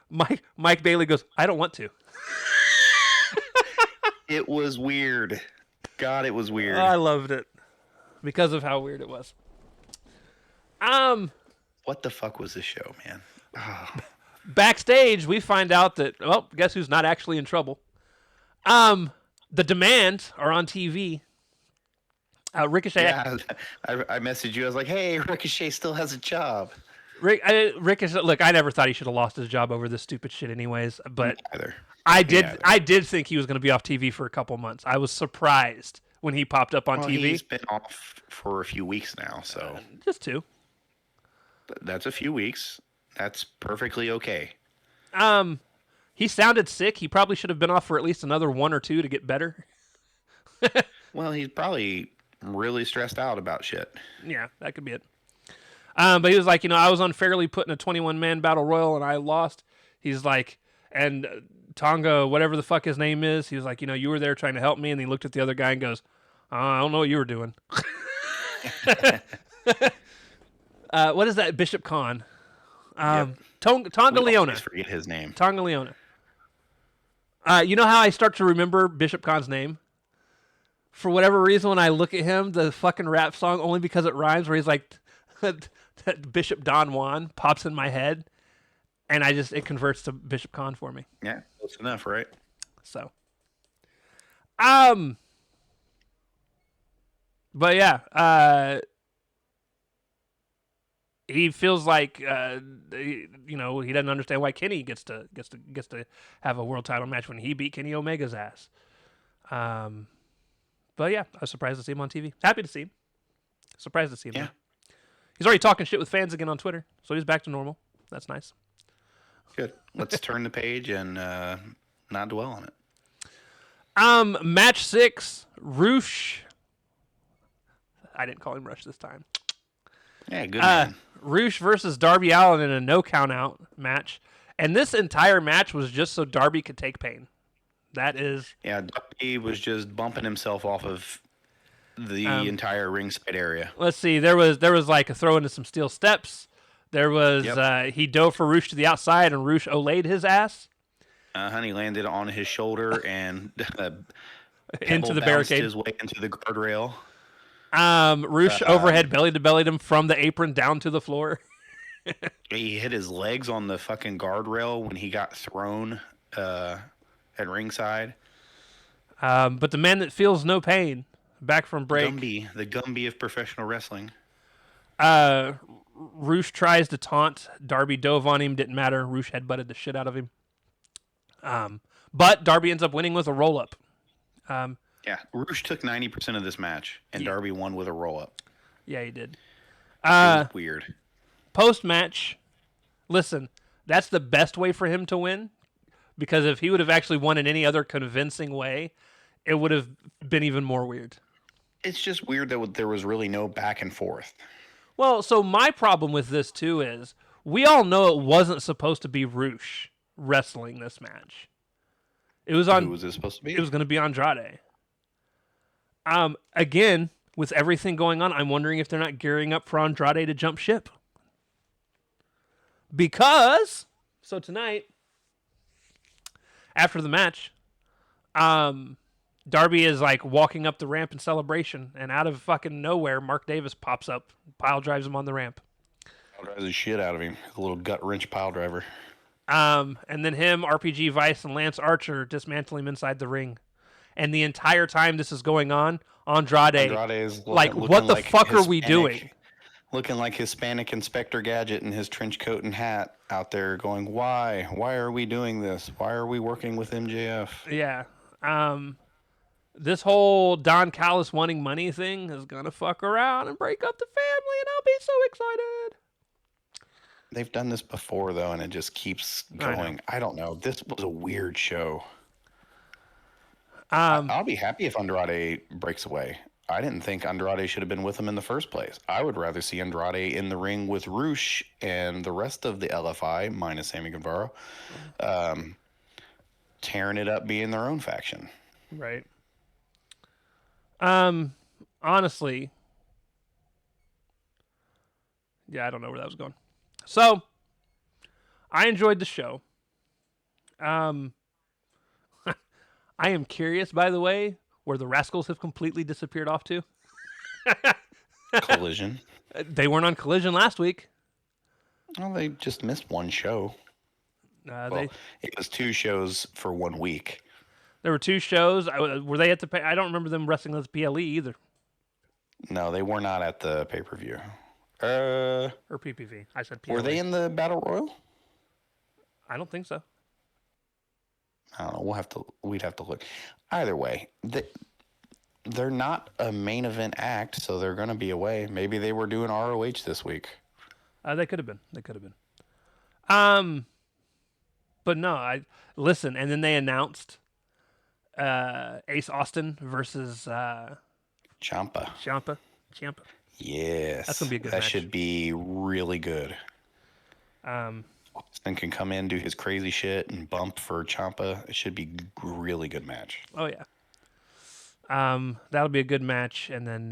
Mike Bailey goes, "I don't want to."
It was weird. God, it was weird.
I loved it because of how weird it was.
What the fuck was this show, man? Oh.
Backstage, we find out that, well, guess who's not actually in trouble? The Demands are on TV. Ricochet.
Yeah, I messaged you. I was like, "Hey, Ricochet still has a job."
Ricochet. Look, I never thought he should have lost his job over this stupid shit, anyways. But
Either.
I did think he was going to be off TV for a couple months. I was surprised when he popped up on TV.
He's been off for a few weeks now, so
just 2.
That's a few weeks. That's perfectly okay.
He sounded sick. He probably should have been off for at least another 1 or 2 to get better.
Well, he's probably really stressed out about shit.
Yeah, that could be it. But he was like, I was unfairly put in a 21-man battle royal and I lost. He's like, and Tonga, whatever the fuck his name is, he was like, you were there trying to help me. And he looked at the other guy and goes, I don't know what you were doing. What is that? Bishop Khan. Tonga Leona.
I forget his name.
Tonga Leona. You know how I start to remember Bishop Khan's name? For whatever reason, when I look at him, the fucking rap song, only because it rhymes, where he's like, Bishop Don Juan pops in my head, and it converts to Bishop Khan for me.
Yeah, close enough, right?
So, but yeah, he feels like he doesn't understand why Kenny gets to have a world title match when he beat Kenny Omega's ass. But yeah, I was surprised to see him on TV. Happy to see him. Surprised to see him. Yeah. He's already talking shit with fans again on Twitter, so he's back to normal. That's nice.
Good. Let's turn the page and not dwell on it.
Match 6, Roosh. I didn't call him Rush this time.
Yeah, good man.
Roosh versus Darby Allin in a no count out match. And this entire match was just so Darby could take pain. That is...
Yeah, Darby was just bumping himself off of the entire ringside area.
Let's see. There was like a throw into some steel steps. There was... he dove for Roosh to the outside, and Roosh Olayed his ass.
He landed on his shoulder and...
into the barricade.
His way into the guardrail.
Roosh overhead belly-to-bellied him from the apron down to the floor.
He hit his legs on the fucking guardrail when he got thrown at ringside.
But the man that feels no pain, back from break.
The Gumby of professional wrestling.
Roosh tries to taunt. Darby dove on him. Didn't matter. Roosh headbutted the shit out of him. But Darby ends up winning with a roll-up.
Yeah, Roosh took 90% of this match, and Darby won with a roll-up.
Yeah, he did.
It was weird.
Post-match, listen, that's the best way for him to win, because if he would have actually won in any other convincing way, it would have been even more weird.
It's just weird that there was really no back and forth.
Well, so my problem with this, too, is we all know it wasn't supposed to be Roosh. wrestling this match. It was
Who
on.
was it supposed to
It
be?
was going to be Andrade. Again, with everything going on, I'm wondering if they're not gearing up for Andrade to jump ship. Because so tonight, after the match, Darby is like walking up the ramp in celebration, and out of fucking nowhere, Mark Davis pops up, pile drives him on the ramp.
Pile drives the shit out of him. A little gut wrench pile driver.
And then him, RPG Vice, and Lance Archer dismantle him inside the ring. And the entire time this is going on, Andrade
Is
like,
looking
what the
like
fuck are we
Hispanic,
doing?
looking like Hispanic Inspector Gadget in his trench coat and hat out there going, why? Why are we doing this? Why are we working with MJF?
Yeah. This whole Don Callis wanting money thing is gonna fuck around and break up the family, and I'll be so excited.
They've done this before, though, and it just keeps going. I don't know. This was a weird show. I'll be happy if Andrade breaks away. I didn't think Andrade should have been with him in the first place. I would rather see Andrade in the ring with Roosh and the rest of the LFI, minus Sammy Guevara, tearing it up, being their own faction.
Right. Honestly, yeah, I don't know where that was going. So, I enjoyed the show. I am curious, by the way, where the Rascals have completely disappeared off to.
Collision.
They weren't on Collision last week.
Well, they just missed one show. It was 2 shows for 1 week.
There were 2 shows. Were they at the? I don't remember them wrestling at the PLE either.
No, they were not at the pay-per-view.
Or PPV. I said PLE.
Were they in the Battle Royal?
I don't think so.
I don't know. We'd have to look. Either way, they're not a main event act, so they're going to be away. Maybe they were doing ROH this week.
They could have been. But no, listen. And then they announced Ace Austin versus
Ciampa. Yes,
that's gonna be a good
that
match.
should be really good. Austin can come in, do his crazy shit, and bump for Ciampa. It should be a really good match.
Oh yeah. That'll be a good match. And then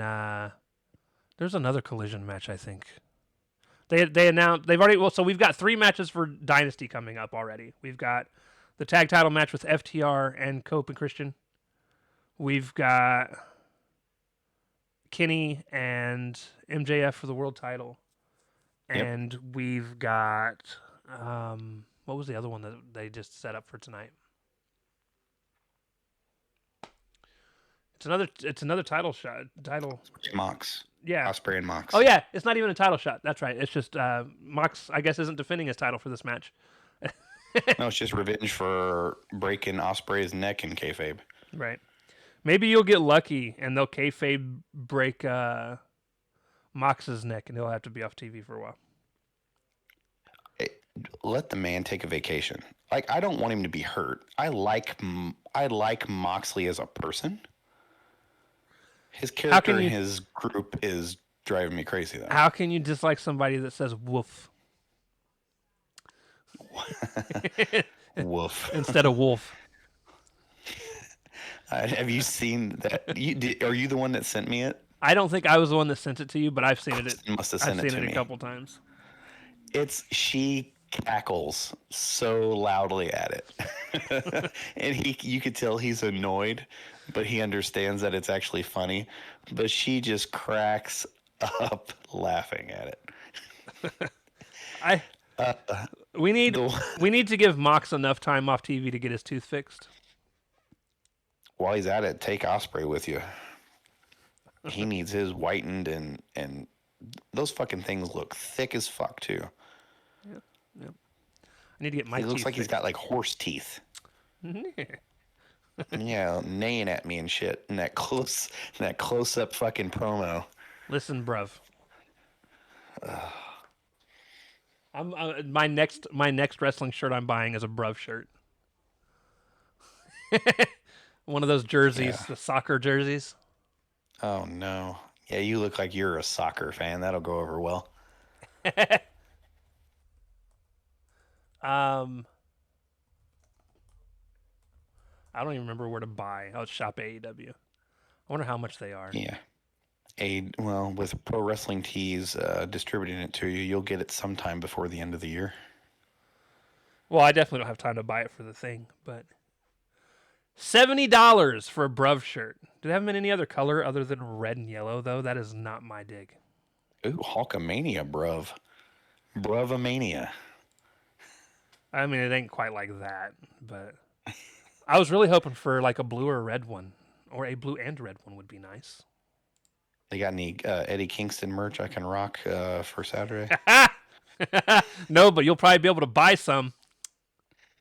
there's another Collision match. I think they announced they've already. Well, so we've got 3 matches for Dynasty coming up already. We've got the tag title match with FTR and Cope and Christian. We've got Kenny and MJF for the world title. And we've got what was the other one that they just set up for tonight? It's another title shot.
Mox.
Yeah.
Ospreay and Mox.
Oh yeah, it's not even a title shot. That's right. It's just Mox, I guess, isn't defending his title for this match.
No, it's just revenge for breaking Ospreay's neck in kayfabe.
Right. Maybe you'll get lucky and they'll kayfabe break Mox's neck, and he'll have to be off TV for a while.
Let the man take a vacation. Like, I don't want him to be hurt. I like Moxley as a person. His character in his group is driving me crazy, though.
How can you dislike somebody that says woof?
Woof.
Instead of wolf.
Have you seen that? Are you the one that sent me it?
I don't think I was the one that sent it to you, but I've seen it.
Must have sent
I've
it
seen
to
it
me
a couple times.
She cackles so loudly at it, and you could tell he's annoyed, but he understands that it's actually funny. But she just cracks up laughing at it.
We need to give Mox enough time off TV to get his tooth fixed.
While he's at it, take Ospreay with you. He needs his whitened, and those fucking things look thick as fuck too.
Yep. I need to get my teeth.
He looks like
fixed.
he's got like horse teeth. Yeah, neighing at me and shit in that close up fucking promo.
Listen, bruv. I'm my next wrestling shirt I'm buying is a bruv shirt. One of those jerseys, the soccer jerseys.
Oh no. Yeah, you look like you're a soccer fan. That'll go over well.
I don't even remember where to buy. Oh, it's Shop AEW. I wonder how much they are.
Yeah. Well, with Pro Wrestling Tees distributing it to you, you'll get it sometime before the end of the year.
Well, I definitely don't have time to buy it for the thing, but $70 for a Bruv shirt. Do they have them in any other color other than red and yellow, though? That is not my dig.
Ooh, Hulkamania, bruv. Bruvamania.
I mean, it ain't quite like that, but I was really hoping for like a blue or a red one, or a blue and red one would be nice.
They got any Eddie Kingston merch I can rock for Saturday?
No, but you'll probably be able to buy some.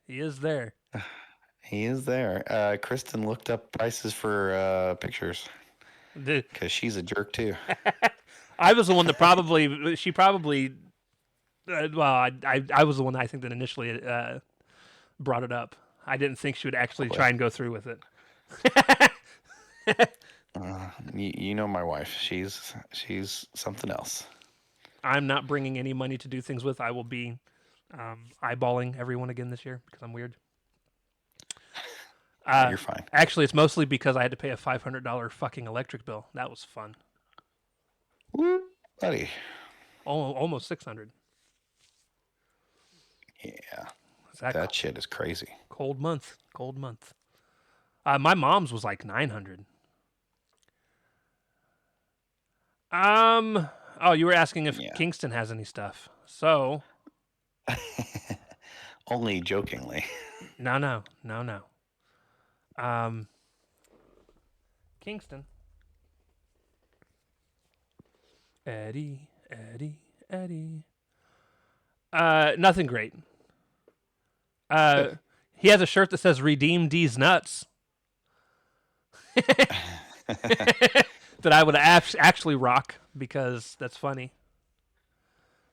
He is there.
He is there. Kristen looked up prices for pictures because she's a jerk too.
I was the one that probably she probably. Well, I was the one that I think that initially brought it up. I didn't think she would actually try and go through with it.
You know my wife. She's something else.
I'm not bringing any money to do things with. I will be eyeballing everyone again this year because I'm weird.
You're fine.
Actually, it's mostly because I had to pay a $500 fucking electric bill. That was fun.
Woo, buddy.
Almost 600.
Yeah,
That
that shit is crazy.
cold month. Cold month. My mom's was like 900. Oh, you were asking if Kingston has any stuff. So.
Only jokingly.
No. Kingston. Eddie. Nothing great. He has a shirt that says "Redeem D's nuts." That I would actually rock because that's funny.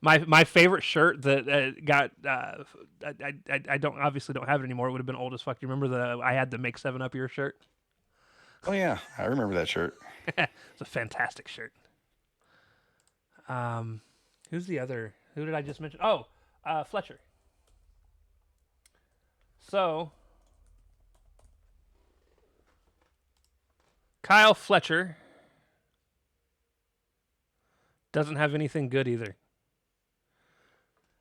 My favorite shirt that got I don't have it anymore. It would have been old as fuck. You remember I had the Make 7 Up Your shirt?
Oh yeah, I remember that shirt.
It's a fantastic shirt. Who's the other? Who did I just mention? Oh, Fletcher. So Kyle Fletcher doesn't have anything good either.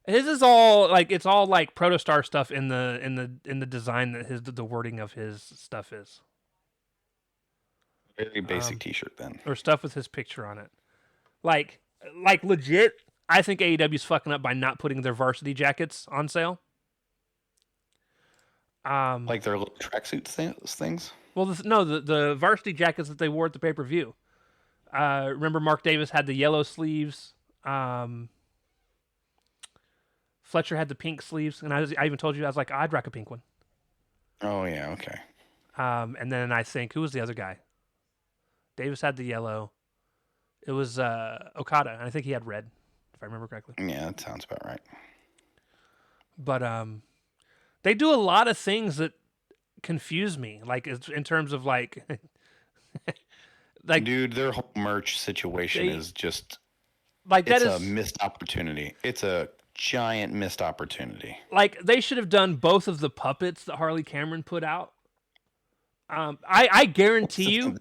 His is all like it's all like Protostar stuff in the design that the wording of his stuff is.
Very basic T-shirt then.
Or stuff with his picture on it. Like legit, I think AEW's fucking up by not putting their varsity jackets on sale.
Like their little tracksuit things?
Well, the varsity jackets that they wore at the pay-per-view. Remember Mark Davis had the yellow sleeves. Fletcher had the pink sleeves, and I even told you, I was like, I'd rock a pink one.
Oh yeah, okay.
And then I think, who was the other guy? Davis had the yellow. It was Okada, and I think he had red, if I remember correctly.
Yeah, that sounds about right.
But they do a lot of things that confuse me, like in terms of like,
like dude, their whole merch situation is just
like that
it's a missed opportunity. It's a giant missed opportunity.
Like they should have done both of the puppets that Harley Cameron put out. I guarantee you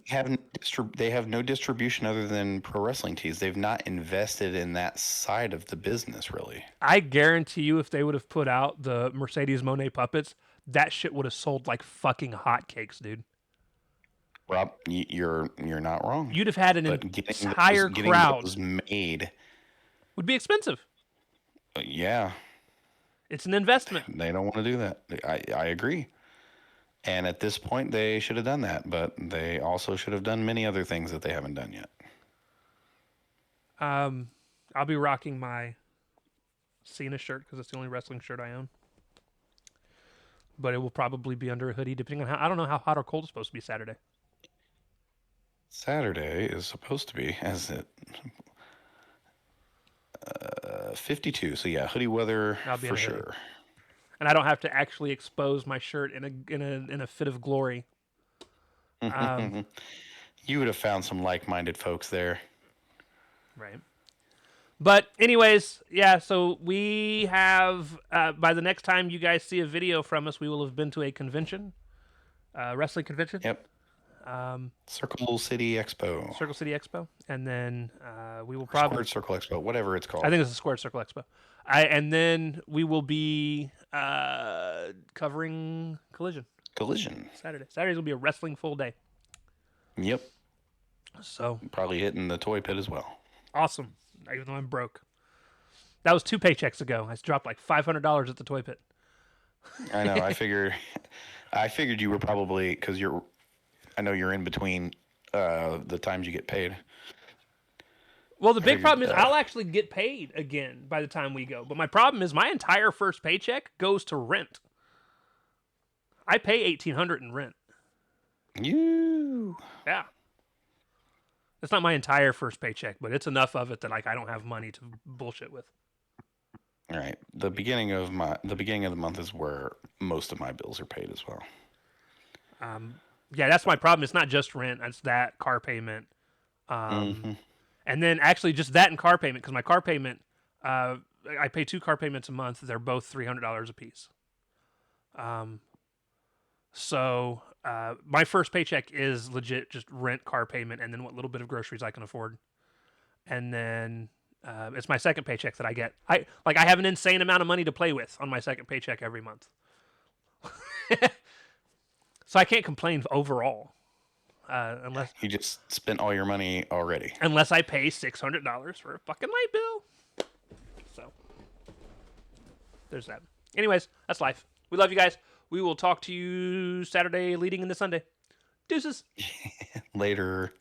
they have no distribution other than Pro Wrestling Tees. They've not invested in that side of the business really.
I guarantee you if they would have put out the Mercedes Moné puppets, that shit would have sold like fucking hotcakes, dude.
Rob, you're not wrong.
You'd have had an entire crowd.
Those made
would be expensive.
Yeah.
It's an investment.
They don't want to do that. I agree. And at this point, they should have done that, but they also should have done many other things that they haven't done yet.
I'll be rocking my Cena shirt because it's the only wrestling shirt I own. But it will probably be under a hoodie, depending on I don't know how hot or cold it's supposed to be Saturday.
Saturday is supposed to be, 52. So yeah, hoodie weather for sure.
And I don't have to actually expose my shirt in a fit of glory.
You would have found some like-minded folks there,
right? But anyways, yeah. So we have by the next time you guys see a video from us, we will have been to a convention. wrestling convention.
Yep. Circle City Expo.
Circle City Expo, and then we will probably
Squared Circle Expo, whatever it's called.
I think it's a Squared Circle Expo. And then we will be covering Collision. Saturday. Saturdays will be a wrestling full day.
Yep.
So
probably hitting the toy pit as well.
Awesome. Even though I'm broke. That was 2 paychecks ago. I dropped like $500 at the toy pit.
I know. I figured you were probably because I know you're in between the times you get paid.
Well, the big problem is I'll actually get paid again by the time we go. But my problem is my entire first paycheck goes to rent. I pay $1,800 in rent. Yeah. It's not my entire first paycheck, but it's enough of it that like I don't have money to bullshit with.
All right. The beginning of the month is where most of my bills are paid as well.
Yeah, that's my problem. It's not just rent. It's that car payment. And then actually just that and car payment, because my car payment, I pay 2 car payments a month. They're both $300 a piece. So my first paycheck is legit just rent, car payment, and then what little bit of groceries I can afford. And then it's my second paycheck that I get. I have an insane amount of money to play with on my second paycheck every month. So I can't complain overall. Unless
you just spent all your money already.
Unless I pay $600 for a fucking light bill. So there's that. Anyways, that's life. We love you guys. We will talk to you Saturday leading into Sunday. Deuces.
Later.